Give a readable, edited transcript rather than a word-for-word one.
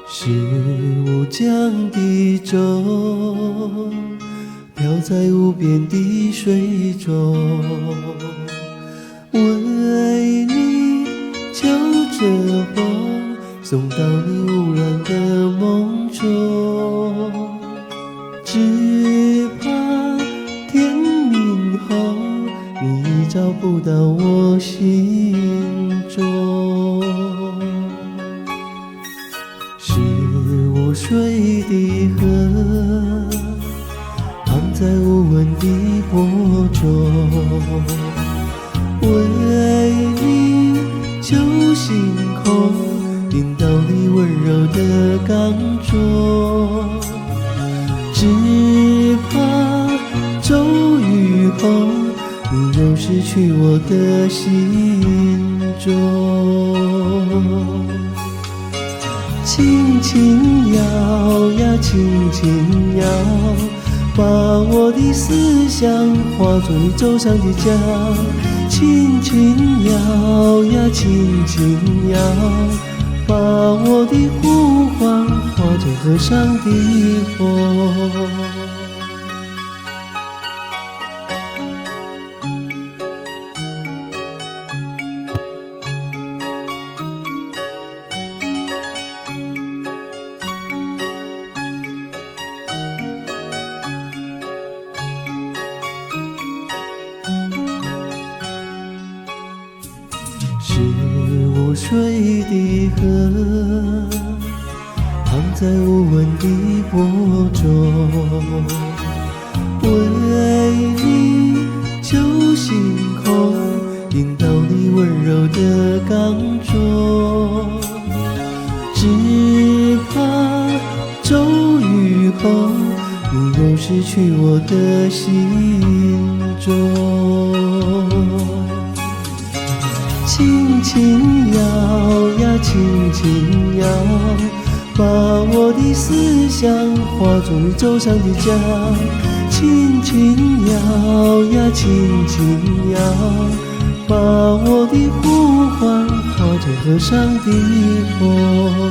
是乌江的舟，飘在无边的水中，为你就这风，送到你无乱的梦中。只怕天明后，你已找不到我心中。是无水的河，淌在无闻的波中，为你救星空，引到你温柔的港中。只怕骤雨后，你又失去我的心中。轻轻摇呀轻轻摇，把我的思想化作你走上的脚。轻轻摇呀轻轻摇，把我的呼唤化作河上的风。是无水的河，淌在无闻的波中，为你救星空，引到你温柔的港中。只怕骤雨后，你又失去我的心中。轻轻摇呀轻轻摇，把我的思想化作你走上的脚。轻轻摇呀轻轻摇，把我的呼唤化作河上的风。